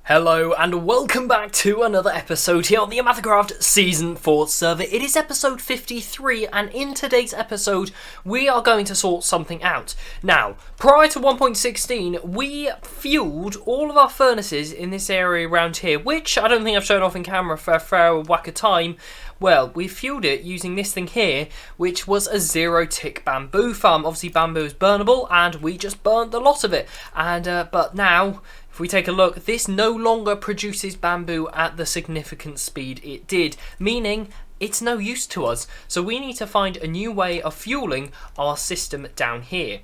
Hello and welcome back to another episode here on the OmathaCraft Season 4 server. It is episode 53 and in today's episode we are going to sort something out. Now, prior to 1.16 we fueled all of our furnaces in this area around here, which I don't think I've shown off in camera for a fair whack of time. Well, we fueled it using this thing here, which was a zero-tick bamboo farm. Obviously bamboo is burnable and we just burnt a lot of it. But now, if we take a look, this no longer produces bamboo at the significant speed it did, meaning it's no use to us. So we need to find a new way of fueling our system down here.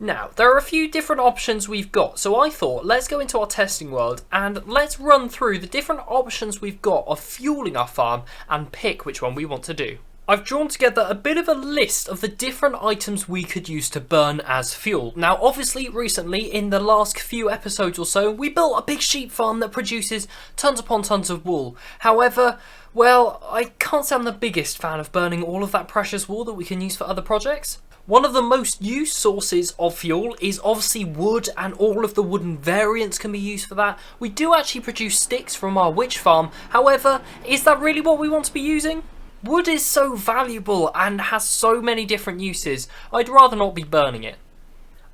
Now, there are a few different options we've got, so I thought let's go into our testing world and let's run through the different options we've got of fueling our farm and pick which one we want to do. I've drawn together a bit of a list of the different items we could use to burn as fuel. Now, obviously, recently, in the last few episodes or so, we built a big sheep farm that produces tons upon tons of wool. However, well, I can't say I'm the biggest fan of burning all of that precious wool that we can use for other projects. One of the most used sources of fuel is obviously wood, and all of the wooden variants can be used for that. We do actually produce sticks from our witch farm. However, is that really what we want to be using? Wood is so valuable and has so many different uses, I'd rather not be burning it.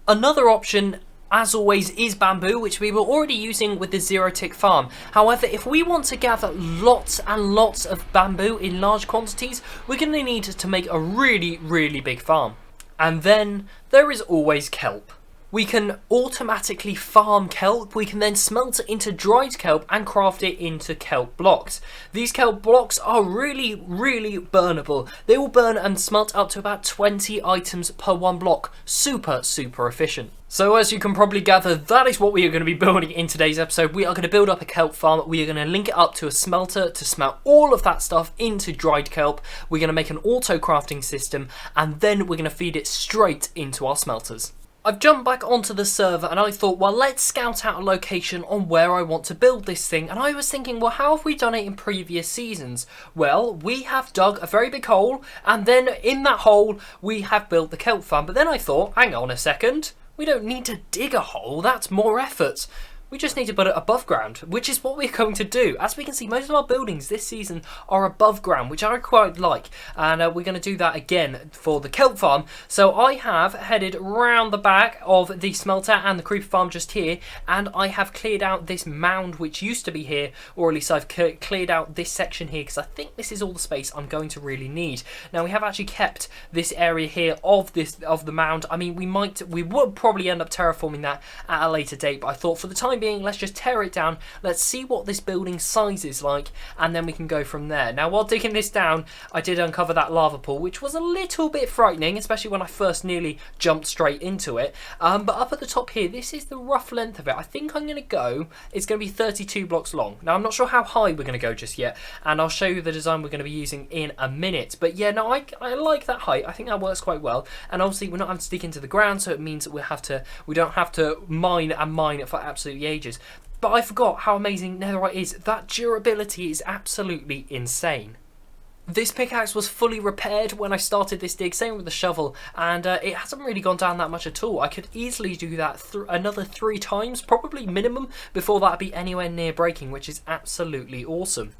Another option, as always, is bamboo, which we were already using with the zero-tick farm. However, if we want to gather lots and lots of bamboo in large quantities, we're going to need to make a really big farm. And then there is always kelp. We can automatically farm kelp, we can then smelt it into dried kelp and craft it into kelp blocks. These kelp blocks are really burnable. They will burn and smelt up to about 20 items per one block. Super efficient. So as you can probably gather, that is what we are going to be building in today's episode. We are going to build up a kelp farm. We are going to link it up to a smelter to smelt all of that stuff into dried kelp. We're going to make an auto crafting system and then we're going to feed it straight into our smelters. I've jumped back onto the server and I thought, well, let's scout out a location on where I want to build this thing. And I was thinking, well, how have we done it in previous seasons? Well, we have dug a very big hole and then in that hole we have built the kelp farm. But then I thought, hang on a second, we don't need to dig a hole, that's more effort. We just need to put it above ground, which is what we're going to do. As we can see, most of our buildings this season are above ground, which I quite like. And we're going to do that again for the kelp farm. So I have headed round the back of the smelter and the creeper farm just here. And I have cleared out this mound which used to be here. Or at least I've cleared out this section here because I think this is all the space I'm going to really need. Now we have actually kept this area here of the mound. I mean, we would probably end up terraforming that at a later date. But I thought for the time being, let's just tear it down, let's see what this building size is like, and then we can go from there. Now, while digging this down, I did uncover that lava pool, which was a little bit frightening, especially when I first nearly jumped straight into it. But up at the top here, this is the rough length of it. I think I'm going to go, it's going to be 32 blocks long. Now, I'm not sure how high we're going to go just yet, and I'll show you the design we're going to be using in a minute. But yeah, no, I like that height. I think that works quite well. And obviously, we're not having to dig into the ground, so it means that we don't have to mine it for absolutely ages. But I forgot how amazing netherite is. That durability is absolutely insane. This pickaxe was fully repaired when I started this dig, same with the shovel, and it hasn't really gone down that much at all. I could easily do that another 3 times, probably minimum, before that'd be anywhere near breaking, which is absolutely awesome.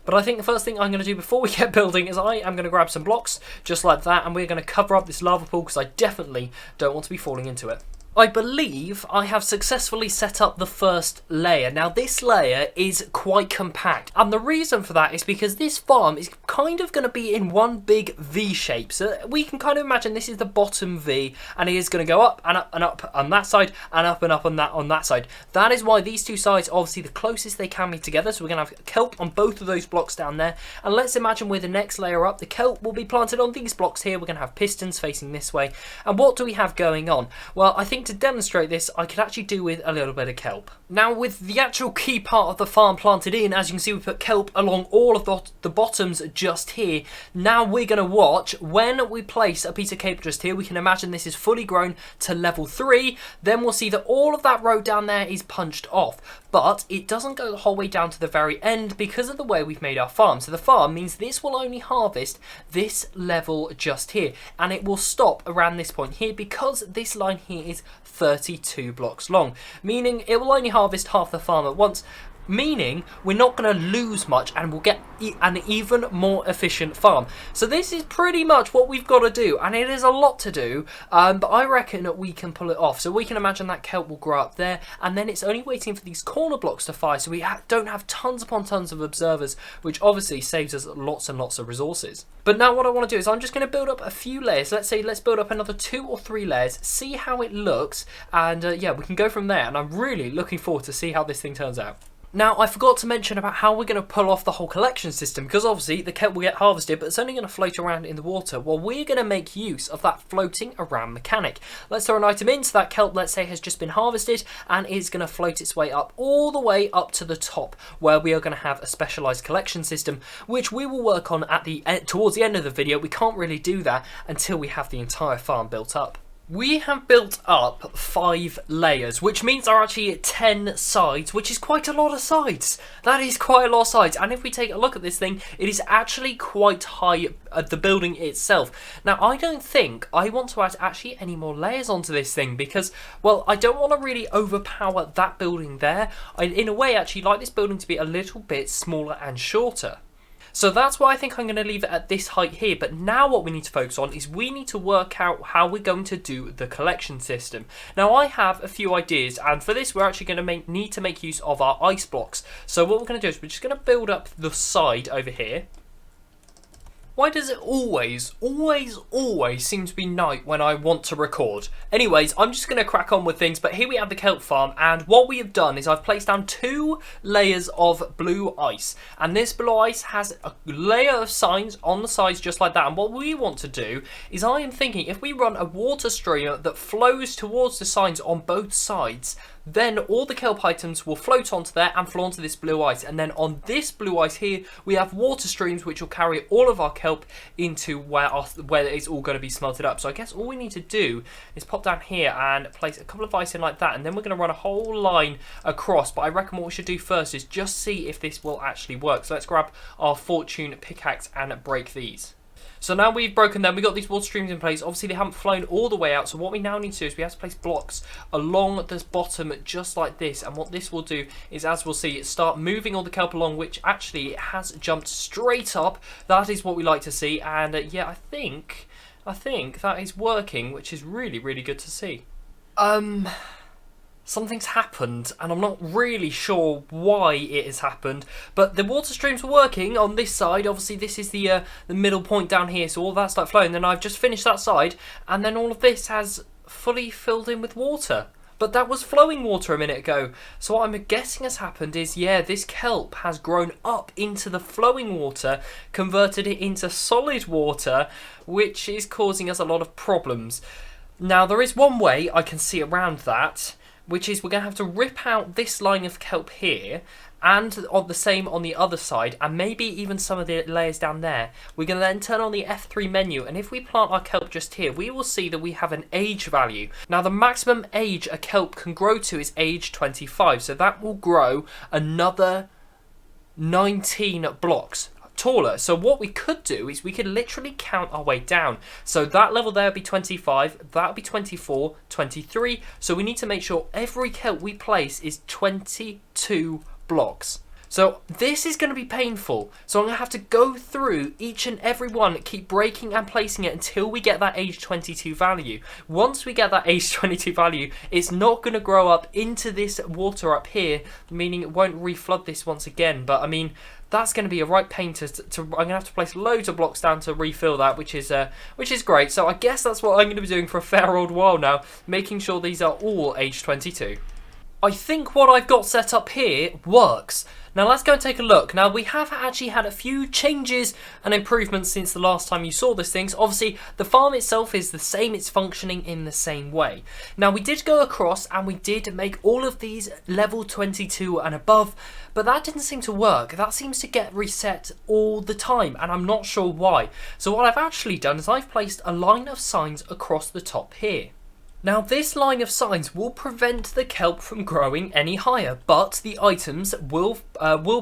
But I think the first thing I'm going to do before we get building is I am going to grab some blocks, just like that, and we're going to cover up this lava pool because I definitely don't want to be falling into it. I believe I have successfully set up the first layer. Now this layer is quite compact, and the reason for that is because this farm is kind of going to be in one big V shape. So we can kind of imagine this is the bottom V, and it is going to go up and up and up on that side and up on that side. That is why these two sides are obviously the closest they can be together. So we're going to have kelp on both of those blocks down there, and let's imagine with the next layer up, the kelp will be planted on these blocks here. We're going to have pistons facing this way. And what do we have going on? Well, I think to demonstrate this, I could actually do with a little bit of kelp. Now, with the actual key part of the farm planted in, as you can see, we put kelp along all of the bottoms just here. Now we're going to watch when we place a piece of kelp just here. We can imagine this is fully grown to level 3. Then we'll see that all of that road down there is punched off. But it doesn't go the whole way down to the very end because of the way we've made our farm. So the farm means this will only harvest this level just here. And it will stop around this point here because this line here is 32 blocks long. Meaning it will only harvest half the farm at once. Meaning we're not going to lose much and we'll get an even more efficient farm. So this is pretty much what we've got to do, and it is a lot to do, but I reckon that we can pull it off. So we can imagine that kelp will grow up there, and then it's only waiting for these corner blocks to fire, so we don't have tons upon tons of observers, which obviously saves us lots and lots of resources. But now what I want to do is I'm just going to build up a few layers. Let's build up another 2 or 3 layers, see how it looks, and yeah, we can go from there, and I'm really looking forward to see how this thing turns out. Now, I forgot to mention about how we're going to pull off the whole collection system, because obviously the kelp will get harvested, but it's only going to float around in the water. Well, we're going to make use of that floating around mechanic. Let's throw an item in, so that kelp, let's say, has just been harvested, and is going to float its way up, all the way up to the top, where we are going to have a specialised collection system, which we will work on at towards the end of the video. We can't really do that until we have the entire farm built up. We have built up 5 layers, which means there are actually 10 sides, which is quite a lot of sides. That is quite a lot of sides, and if we take a look at this thing, it is actually quite high at the building itself. Now, I don't think I want to add actually any more layers onto this thing because, well, I don't want to really overpower that building there. I, in a way, actually like this building to be a little bit smaller and shorter. So that's why I think I'm going to leave it at this height here. But now what we need to focus on is we need to work out how we're going to do the collection system. Now I have a few ideas, and for this we're actually going to need to make use of our ice blocks. So what we're going to do is we're just going to build up the side over here. Why does it always seem to be night when I want to record? Anyways, I'm just going to crack on with things, but here we have the kelp farm, and what we have done is I've placed down 2 layers of blue ice, and this blue ice has a layer of signs on the sides just like that, and what we want to do is I am thinking if we run a water stream that flows towards the signs on both sides, then all the kelp items will float onto there and flow onto this blue ice, and then on this blue ice here we have water streams which will carry all of our kelp into where it's all going to be smelted up. So I guess all we need to do is pop down here and place a couple of ice in like that, and then we're going to run a whole line across. But I reckon what we should do first is just see if this will actually work. So let's grab our fortune pickaxe and break these. So now we've broken them, we've got these water streams in place. Obviously they haven't flown all the way out, so what we now need to do is we have to place blocks along this bottom just like this, and what this will do is, as we'll see, start moving all the kelp along, which actually it has jumped straight up. That is what we like to see, and yeah, I think that is working, which is really, really good to see. Something's happened, and I'm not really sure why it has happened, but the water streams were working on this side. Obviously this is the middle point down here, so all that started flowing. Then I've just finished that side, and then all of this has fully filled in with water. But that was flowing water a minute ago. So what I'm guessing has happened is, yeah, this kelp has grown up into the flowing water, converted it into solid water, which is causing us a lot of problems. Now, there is one way I can see around that, which is we're going to have to rip out this line of kelp here, and on the same on the other side, and maybe even some of the layers down there. We're going to then turn on the F3 menu, and if we plant our kelp just here, we will see that we have an age value. Now the maximum age a kelp can grow to is age 25, so that will grow another 19 blocks taller. So what we could do is we could literally count our way down. So that level there would be 25, that would be 24, 23. So we need to make sure every kelp we place is 22 blocks. So this is going to be painful. So I'm going to have to go through each and every one, keep breaking and placing it until we get that age 22 value. Once we get that age 22 value, it's not going to grow up into this water up here, meaning it won't reflood this once again. But I mean, that's going to be a right pain I'm going to have to place loads of blocks down to refill that, which is great. So I guess that's what I'm going to be doing for a fair old while now, making sure these are all age 22. I think what I've got set up here works. Now let's go and take a look. Now we have actually had a few changes and improvements since the last time you saw this thing. So obviously the farm itself is the same, it's functioning in the same way. Now we did go across and we did make all of these level 22 and above, but that didn't seem to work. That seems to get reset all the time and I'm not sure why. So what I've actually done is I've placed a line of signs across the top here. Now this line of signs will prevent the kelp from growing any higher, but the items will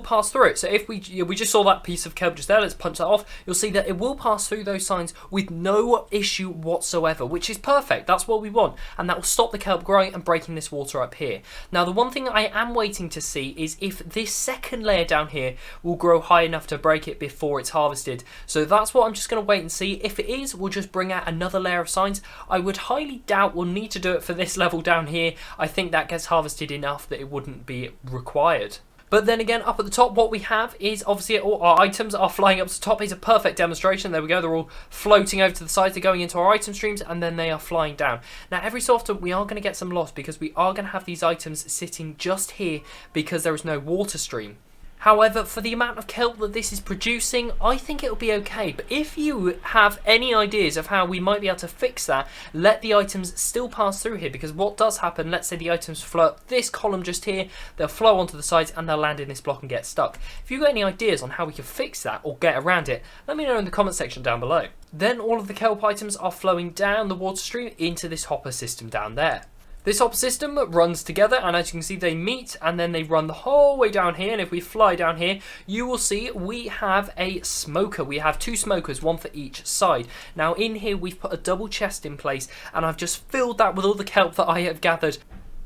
pass through it. So if we just saw that piece of kelp just there, let's punch that off, you'll see that it will pass through those signs with no issue whatsoever, which is perfect. That's what we want, and that will stop the kelp growing and breaking this water up here. Now the one thing I am waiting to see is if this second layer down here will grow high enough to break it before it's harvested. So that's what I'm just going to wait and see. If it is, we'll just bring out another layer of signs. I would highly doubt we'll need to do it for this level down here. I think that gets harvested enough that it wouldn't be required. But then again, up at the top, what we have is obviously all our items are flying up to the top. It's a perfect demonstration. There we go. They're all floating over to the sides. They're going into our item streams and then they are flying down. Now, every so often, we are going to get some loss because we are going to have these items sitting just here because there is no water stream. However, for the amount of kelp that this is producing, I think it'll be okay. But if you have any ideas of how we might be able to fix that, let the items still pass through here. Because what does happen, let's say the items flow up this column just here, they'll flow onto the sides and they'll land in this block and get stuck. If you've got any ideas on how we can fix that or get around it, let me know in the comment section down below. Then all of the kelp items are flowing down the water stream into this hopper system down there. This hopper system runs together and as you can see they meet and then they run the whole way down here, and if we fly down here you will see we have a smoker. We have two smokers, one for each side. Now in here we've put a double chest in place and I've just filled that with all the kelp that I have gathered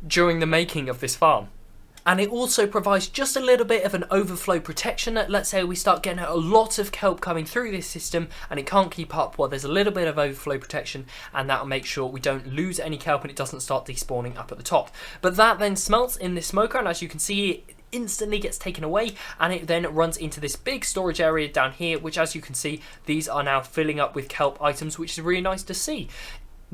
during the making of this farm. And it also provides just a little bit of an overflow protection. Let's say we start getting a lot of kelp coming through this system and it can't keep up, well there's a little bit of overflow protection and that will make sure we don't lose any kelp and it doesn't start despawning up at the top. But that then smelts in this smoker and as you can see it instantly gets taken away and it then runs into this big storage area down here, which as you can see these are now filling up with kelp items, which is really nice to see.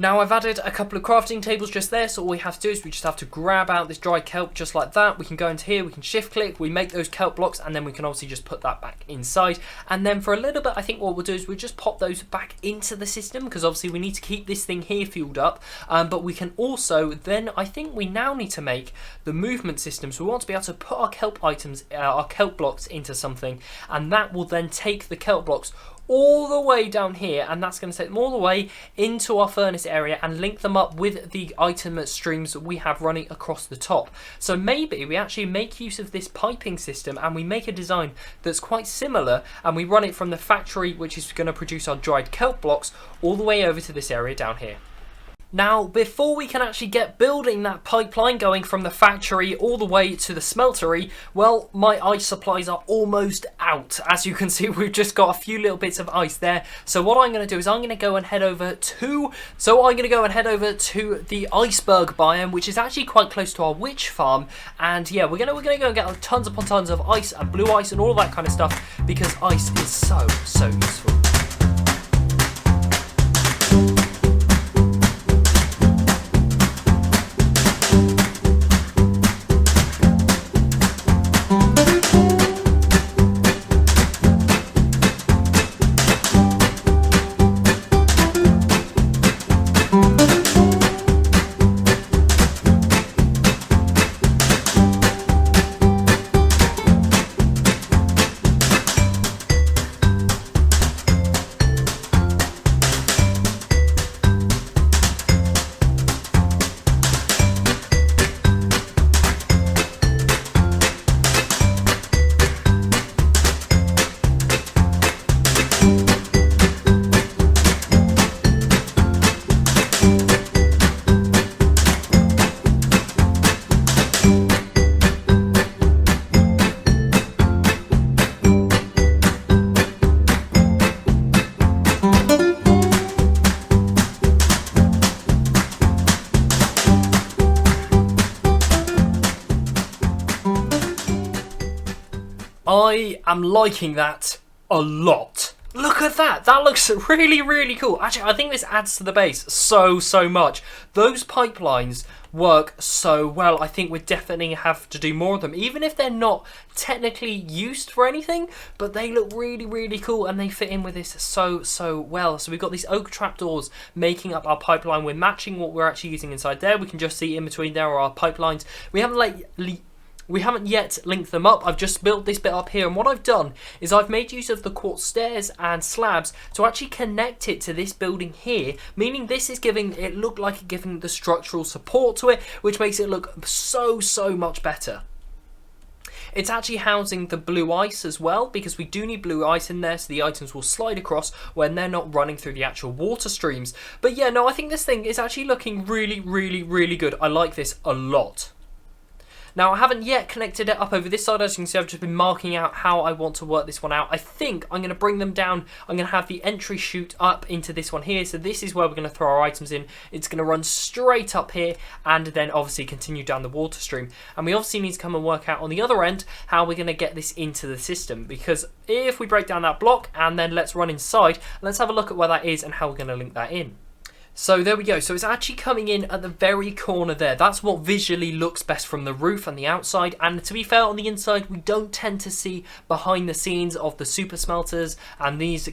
Now I've added a couple of crafting tables just there, so all we have to do is we just have to grab out this dried kelp just like that. We can go into here, we can shift click, we make those kelp blocks and then we can obviously just put that back inside. And then for a little bit I think what we'll do is we'll just pop those back into the system because obviously we need to keep this thing here fueled up. But we can also then, I think we now need to make the movement system. So we want to be able to put our kelp items, our kelp blocks into something, and that will then take the kelp blocks all the way down here, and that's going to take them all the way into our furnace area and link them up with the item streams that we have running across the top. So maybe we actually make use of this piping system and we make a design that's quite similar and we run it from the factory, which is going to produce our dried kelp blocks, all the way over to this area down here. Now, before we can actually get building that pipeline going from the factory all the way to the smeltery, well, my ice supplies are almost out. As you can see, we've just got a few little bits of ice there. So what I'm going to do is I'm going to go and head over to the iceberg biome, which is actually quite close to our witch farm. And yeah, we're gonna go and get tons upon tons of ice and blue ice and all that kind of stuff because ice is so useful. I am liking that a lot. Look at that. That looks really, really cool. Actually, I think this adds to the base so much. Those pipelines work so well. I think we definitely have to do more of them, even if they're not technically used for anything, but they look really, really cool and they fit in with this so well. So we've got these oak trapdoors making up our pipeline. We're matching what we're actually using inside there. We can just see in between there are our pipelines. We haven't yet linked them up. I've just built this bit up here, and what I've done is I've made use of the quartz stairs and slabs to actually connect it to this building here, meaning this is giving it look like it giving the structural support to it, which makes it look so much better. It's actually housing the blue ice as well, because we do need blue ice in there so the items will slide across when they're not running through the actual water streams. But yeah, no, I think this thing is actually looking really good. I like this a lot. Now, I haven't yet connected it up over this side. As you can see, I've just been marking out how I want to work this one out. I think I'm going to bring them down. I'm going to have the entry chute up into this one here. So this is where we're going to throw our items in. It's going to run straight up here and then obviously continue down the water stream. And we obviously need to come and work out on the other end how we're going to get this into the system. Because if we break down that block and then let's run inside, let's have a look at where that is and how we're going to link that in. So there we go. So it's actually coming in at the very corner there. That's what visually looks best from the roof and the outside. And to be fair, on the inside, we don't tend to see behind the scenes of the super smelters and these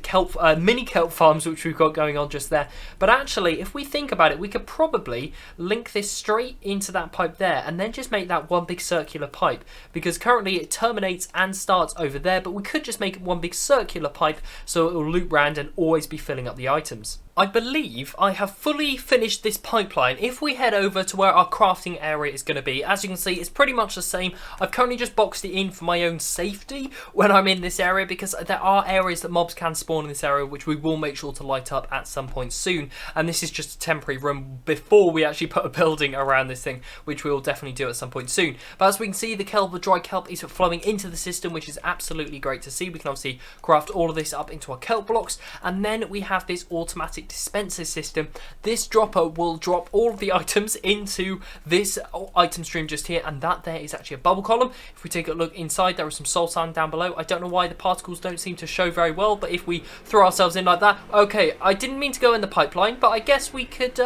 mini kelp farms which we've got going on just there. But actually, if we think about it, we could probably link this straight into that pipe there and then just make that one big circular pipe, because currently it terminates and starts over there, but we could just make it one big circular pipe so it will loop round and always be filling up the items. I believe I have fully finished this pipeline. If we head over to where our crafting area is going to be, as you can see, it's pretty much the same. I've currently just boxed it in for my own safety when I'm in this area, because there are areas that mobs can spawn in this area, which we will make sure to light up at some point soon. And this is just a temporary room before we actually put a building around this thing, which we will definitely do at some point soon. But as we can see, the kelp, the dry kelp, is flowing into the system, which is absolutely great to see. We can obviously craft all of this up into our kelp blocks, and then we have this automatic dispenser system. This dropper will drop all of the items into this item stream just here, and that there is actually a bubble column. If we take a look inside, there is some soul sand down below. I don't know why the particles don't seem to show very well, but if we throw ourselves in like that, okay, I didn't mean to go in the pipeline, but I guess we could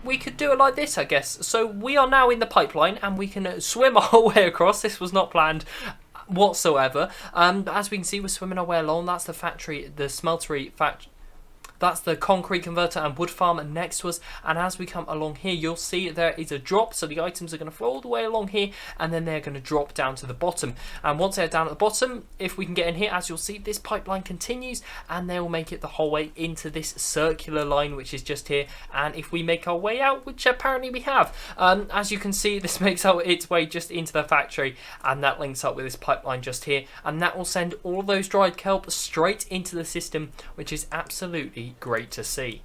we could do it like this, I guess. So we are now in the pipeline and we can swim our whole way across. This was not planned whatsoever. As we can see, we're swimming our way along. That's the factory, the smeltery factory. That's the concrete converter and wood farm next to us, and as we come along here, you'll see there is a drop, so the items are going to flow all the way along here, and then they're going to drop down to the bottom. And once they're down at the bottom, if we can get in here, as you'll see, this pipeline continues, and they will make it the whole way into this circular line, which is just here. And if we make our way out, which apparently we have, as you can see, this makes its way just into the factory, and that links up with this pipeline just here, and that will send all those dried kelp straight into the system, which is absolutely great to see.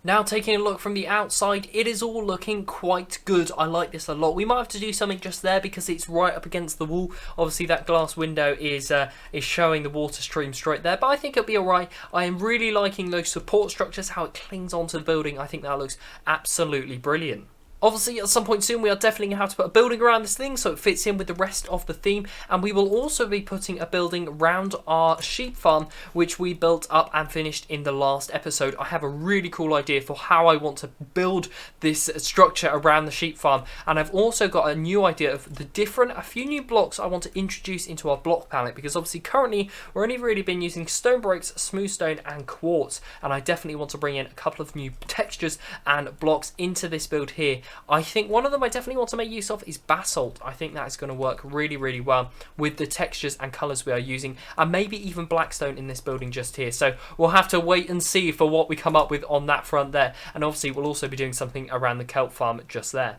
Now, taking a look from the outside, it is all looking quite good. I like this a lot. We might have to do something just there because it's right up against the wall. Obviously, that glass window is showing the water stream straight there, but I think it'll be alright. I am really liking those support structures, how it clings onto the building. I think that looks absolutely brilliant. Obviously, at some point soon, we are definitely going to have to put a building around this thing so it fits in with the rest of the theme. And we will also be putting a building around our sheep farm, which we built up and finished in the last episode. I have a really cool idea for how I want to build this structure around the sheep farm. And I've also got a new idea of a few new blocks I want to introduce into our block palette. Because obviously, currently, we're only really been using stone bricks, smooth stone, and quartz. And I definitely want to bring in a couple of new textures and blocks into this build here. I think one of them I definitely want to make use of is basalt. I think that is going to work really well with the textures and colours we are using, and maybe even blackstone in this building just here. So we'll have to wait and see for what we come up with on that front there, and obviously we'll also be doing something around the kelp farm just there.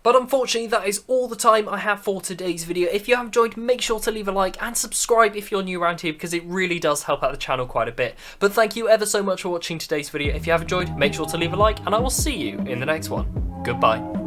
But unfortunately, that is all the time I have for today's video. If you have enjoyed, make sure to leave a like and subscribe if you're new around here, because it really does help out the channel quite a bit. But thank you ever so much for watching today's video. If you have enjoyed, make sure to leave a like, and I will see you in the next one. Goodbye.